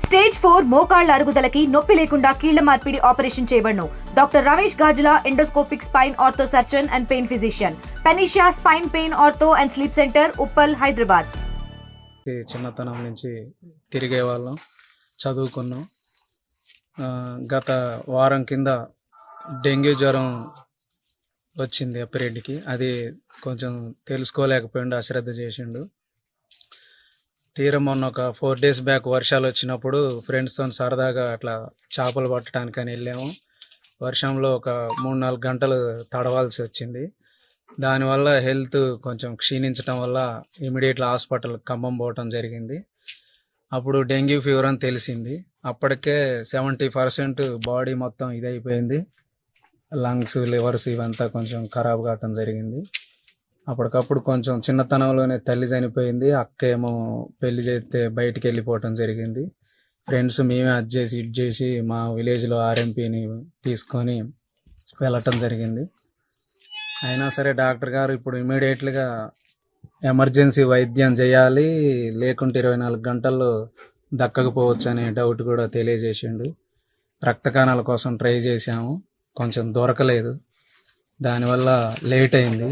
Stage 4 మోకాళ్ల అరుగుదలకి నొప్పి లేకుండా కీళ్ల మార్పిడి ఆపరేషన్ చేయబడును. Doctor Ramesh Gajula, endoscopic spine ortho surgeon and pain physician, Panacea spine pain ortho and sleep centre, Uppal, Hyderabad. చిన్నతనం నుంచి తిరిగే వాళ్ళం, చదువుకున్నాం. గత వారం కింద డెంగ్యూ జ్వరం వచ్చింది అప్పిరెడ్డికి. అది కొంచెం తెలుసుకోలేకపోయిండు, అశ్రద్ధ చేసిండు. తీరం మొన్న ఒక 4 days బ్యాక్ వర్షాలు వచ్చినప్పుడు ఫ్రెండ్స్తో సరదాగా అట్లా చేపలు పట్టడానికి అని వెళ్ళాము. వర్షంలో ఒక 3-4 గంటలు తడవాల్సి వచ్చింది. దానివల్ల హెల్త్ కొంచెం క్షీణించడం వల్ల ఇమీడియట్గా హాస్పిటల్ ఖమ్మం పోవటం జరిగింది. అప్పుడు డెంగ్యూ ఫీవర్ అని తెలిసింది. అప్పటికే 70% బాడీ మొత్తం ఇదైపోయింది. లంగ్స్, లివర్స్ ఇవంతా కొంచెం ఖరాబ్ కావటం జరిగింది. అప్పటికప్పుడు కొంచెం చిన్నతనంలోనే తల్లి చనిపోయింది. అక్క ఏమో పెళ్లి చేస్తే బయటికి వెళ్ళిపోవటం జరిగింది. ఫ్రెండ్స్ మేమే అది చేసి ఇది చేసి మా విలేజ్లో ఆర్ఎంపీని తీసుకొని వెళ్ళటం జరిగింది. అయినా సరే డాక్టర్ గారు ఇప్పుడు ఇమీడియట్గా ఎమర్జెన్సీ వైద్యం చేయాలి, లేకుంటే 24 గంటల్లో దక్కకపోవచ్చు అనే డౌట్ కూడా తెలియజేసిండు. రక్త కణాల కోసం ట్రై చేశాము, కొంచెం దొరకలేదు. దానివల్ల లేట్ అయింది.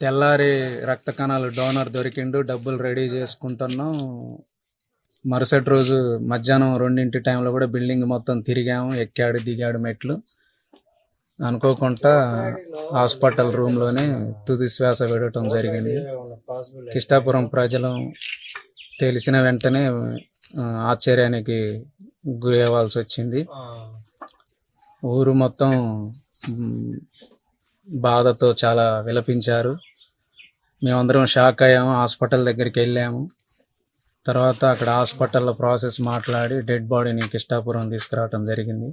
తెల్లారి రక్త కణాలు డోనర్ దొరికిండు, డబ్బులు రెడీ చేసుకుంటున్నాం. మరుసటి రోజు మధ్యాహ్నం 2 టైంలో కూడా బిల్డింగ్ మొత్తం తిరిగాము, ఎక్కాడు దిగాడు మెట్లు. అనుకోకుండా హాస్పిటల్ రూమ్లోనే తుది శ్వాస విడటం జరిగింది. కిష్టాపురం ప్రజలు తెలిసిన వెంటనే ఆశ్చర్యానికి గురి అవ్వాల్సి వచ్చింది. ఊరు మొత్తం బాధతో చాలా విలపించారు. మేమందరం షాక్ అయ్యాము. హాస్పిటల్ దగ్గరికి వెళ్ళాము. తర్వాత అక్కడ హాస్పిటల్లో ప్రాసెస్ మాట్లాడి డెడ్ బాడీని కిష్టాపురం తీసుకురావటం జరిగింది.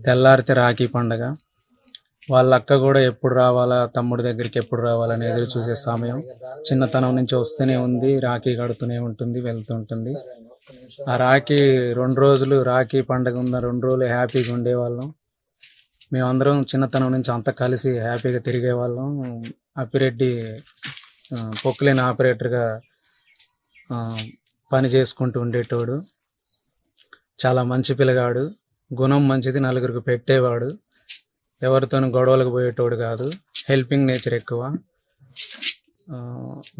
తెల్లారితే రాఖీ పండగ. వాళ్ళ అక్క కూడా ఎప్పుడు రావాలా, తమ్ముడి దగ్గరికి ఎప్పుడు రావాలని ఎదురు చూసే సమయం. చిన్నతనం నుంచి వస్తూనే ఉంది, రాఖీ కడుతూనే ఉంటుంది, వెళ్తుంటుంది. ఆ రాఖీ 2 రోజులు, రాఖీ పండగ ఉన్న 2 రోజులు హ్యాపీగా ఉండేవాళ్ళం. మేమందరం చిన్నతనం నుంచి అంతా కలిసి హ్యాపీగా తిరిగేవాళ్ళం. అప్పిరెడ్డి పొక్కులేని ఆపరేటర్గా పని చేసుకుంటూ ఉండేటోడు. చాలా మంచి పిల్లగాడు, గుణం మంచిది, నలుగురికి పెట్టేవాడు. ఎవరితోనూ గొడవలకు పోయేటోడు కాదు, హెల్పింగ్ నేచర్ ఎక్కువ.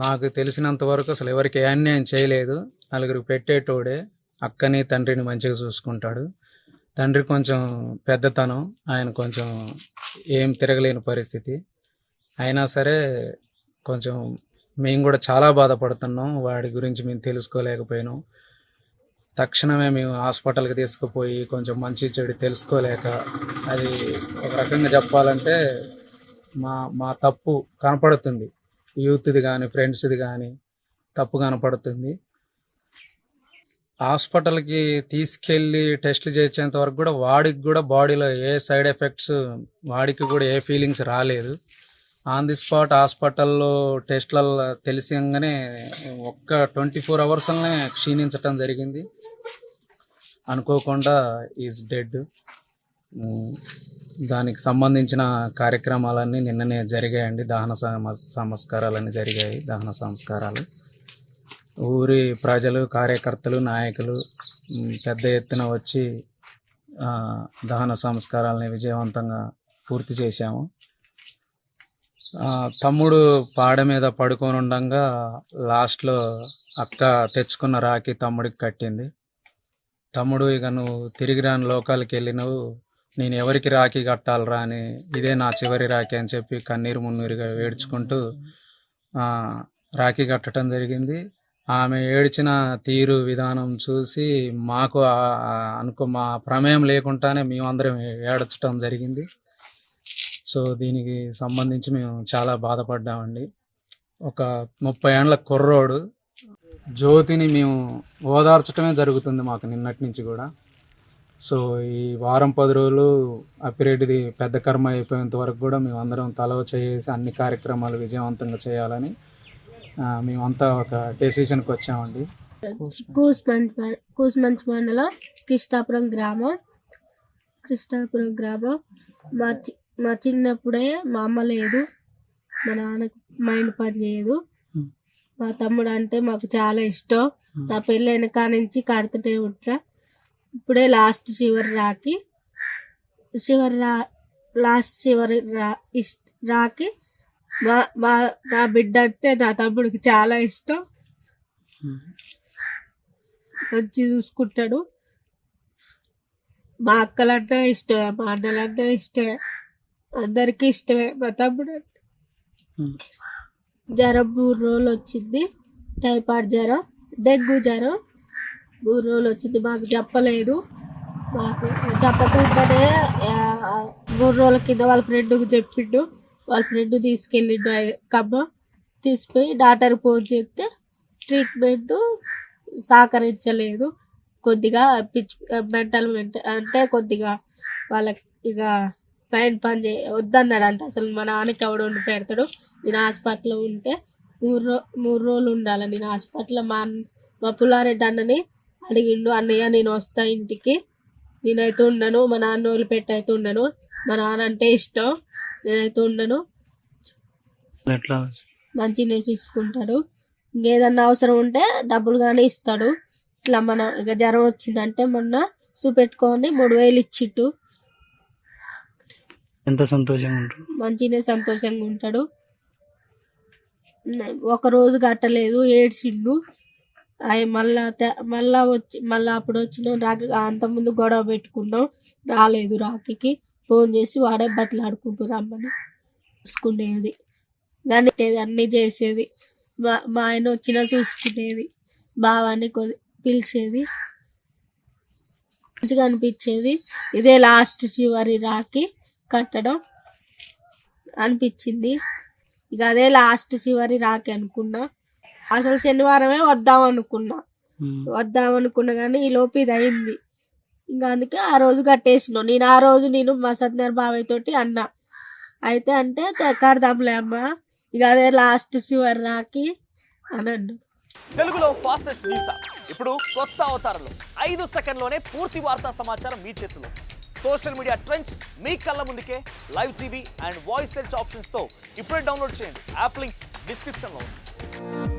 నాకు తెలిసినంత వరకు అసలు ఎవరికి ఏ అన్యాయం చేయలేదు. నలుగురికి పెట్టేటోడే. అక్కని తండ్రిని మంచిగా చూసుకుంటాడు. తండ్రి కొంచెం పెద్దతనం, ఆయన కొంచెం ఏం తిరగలేని పరిస్థితి. అయినా సరే కొంచెం మేము కూడా చాలా బాధపడుతున్నాం. వాడి గురించి మేము తెలుసుకోలేకపోయినాం. తక్షణమే మేము హాస్పిటల్కి తీసుకుపోయి కొంచెం మంచి చెడు తెలుసుకోలేక, అది ఒక రకంగా చెప్పాలంటే మా తప్పు కనపడుతుంది. యూత్ది కానీ ఫ్రెండ్స్ది కానీ తప్పు కనపడుతుంది. హాస్పిటల్కి తీసుకెళ్ళి టెస్టులు చేసేంత వరకు కూడా వాడికి కూడా బాడీలో ఏ సైడ్ ఎఫెక్ట్స్, వాడికి కూడా ఏ ఫీలింగ్స్ రాలేదు. ఆన్ ది స్పాట్ హాస్పిటల్లో టెస్ట్లలో తెలిసంగానే ఒక్క 24 hours-లోనే క్షీణించటం జరిగింది. అనుకోకుండా ఈజ్ డెడ్. దానికి సంబంధించిన కార్యక్రమాలన్నీ నిన్ననే జరిగాయండి. దహన సంస్కారాలన్నీ జరిగాయి. దహన సంస్కారాలు ఊరి ప్రజలు, కార్యకర్తలు, నాయకులు పెద్ద ఎత్తున వచ్చి దహన సంస్కారాలని విజయవంతంగా పూర్తి చేశాము. తమ్ముడు పాడ మీద పడుకొని ఉండగా లాస్ట్లో అక్క తెచ్చుకున్న రాఖీ తమ్ముడికి కట్టింది. తమ్ముడు, ఇక నువ్వు తిరిగి రాని లోకాలకి వెళ్ళినవు, నేను ఎవరికి రాఖీ కట్టాలరా అని, ఇదే నా చివరి రాఖీ అని చెప్పి కన్నీరు మున్నీరుగా ఏడ్చుకుంటూ రాఖీ కట్టడం జరిగింది. ఆమె ఏడ్చిన తీరు విధానం చూసి మాకు మా ప్రమేయం లేకుండానే మేమందరం ఏడ్చడం జరిగింది. సో దీనికి సంబంధించి మేము చాలా బాధపడ్డామండి. ఒక 30 ఏళ్ల కుర్రోడు జ్యోతిని మేము ఓదార్చడమే జరుగుతుంది మాకు నిన్నటి నుంచి కూడా. సో ఈ వారం 10 రోజులు అప్పిరెడ్డిది పెద్ద కర్మ అయిపోయేంత వరకు కూడా మేమందరం తలవ చేసి అన్ని కార్యక్రమాలు విజయవంతంగా చేయాలని మేమంతా ఒక డెసిషన్కి వచ్చామండి. కూస్మంత్ మండలం కృష్ణాపురం గ్రామం. మా చిన్నప్పుడే మా అమ్మ లేదు, మా నాన్నకు మైండ్ పని చేయదు. మా తమ్ముడు అంటే మాకు చాలా ఇష్టం. నా పెళ్ళైన కానించి కడుతూనే ఉంటా. ఇప్పుడే లాస్ట్ చివరి రాకి రాకి నా బిడ్డ అంటే నా తమ్ముడికి చాలా ఇష్టం. మంచి చూసుకుంటాడు. మా అక్కలంటే ఇష్టమే, మా అన్నలంటే ఇష్టమే, అందరికీ ఇష్టమే మా తమ్ముడు అంటే. జ్వరం 3 రోజులు వచ్చింది. టైఫాయిడ్ జ్వరం, డెంగ్యూ జ్వరం 3 రోజులు వచ్చింది. మాకు చెప్పలేదు. మాకు చెప్పకుండానే 3 రోజుల కింద వాళ్ళ ఫ్రెండ్కి చెప్పిండు. వాళ్ళ ఫ్రెండ్ తీసుకెళ్ళిండు ఖమ్మం. తీసిపోయి డాక్టర్ ఫోన్ చేస్తే ట్రీట్మెంట్ సహకరించలేదు. కొద్దిగా మెంటల్ అంటే కొద్దిగా వాళ్ళకి ఇక పని వద్దన్నాడంట. అసలు మా నాన్నకి ఎవడు వండి పెడతాడు. నేను హాస్పిటల్లో ఉంటే 3 రోజులు ఉండాలి. నేను హాస్పిటల్లో మా పుల్లారెడ్డి అన్నని అడిగిండు, అన్నయ్య నేను వస్తా ఇంటికి, నేనైతే ఉండను, మా నాన్న వదిలిపెట్టి అయితే ఉండను, మా నాన్న అంటే ఇష్టం, నేనైతే ఉండను, మంచిగానే చూసుకుంటాడు, ఇంకేదన్నా అవసరం ఉంటే డబ్బులు కానీ ఇస్తాడు. ఇట్లా మనం ఇక జ్వరం వచ్చిందంటే మొన్న చూపెట్టుకొని 3,000 ఇచ్చిట్టు. ఎంత సంతోషంగా ఉంటాడు, మంచిగానే సంతోషంగా ఉంటాడు. ఒక రోజు కట్టలేదు, ఏడ్చిండు. అవి మళ్ళా అప్పుడు వచ్చిన రాకి అంతకుముందు గొడవ పెట్టుకున్నాం, రాలేదు. రాఖీకి ఫోన్ చేసి వాడే బతిలాడుకుంటూ రమ్మని చూసుకునేది, కానీ అన్నీ చేసేది. మా ఆయన వచ్చినా చూసుకునేది, బావాన్ని పిలిచేది, మంచిగా అనిపించేది. ఇదే లాస్ట్ చివరి రాఖీ కట్టడం అనిపించింది. ఇక అదే లాస్ట్ చివరి రాఖీ అనుకున్నా. అసలు శనివారమే వద్దామనుకున్నా కానీ ఈ లోపు ఇది అయింది. ఇంకా అందుకే ఆ రోజు కట్టేసినాం. ఆ రోజు మా సత్యనారాయణ బాబాయ్ తోటి అన్నా, అయితే అంటే కడదాంలే అమ్మ, ఇక అదే లాస్ట్ చివరి రాఖీ అనండు. తెలుగులో ఫాస్టెస్ట్ న్యూస్ యాప్ ఇప్పుడు కొత్త అవతారంలో 5 సెకండ్లోనే పూర్తి వార్తా సమాచారం మీ చేతిలో. సోషల్ మీడియా ట్రెండ్స్ మీ కళ్ళ ముందుకే live TV and voice search ఆప్షన్స్తో ఇప్పుడే డౌన్లోడ్ చేయండి. యాప్ లింక్ డిస్క్రిప్షన్లో ఉంది.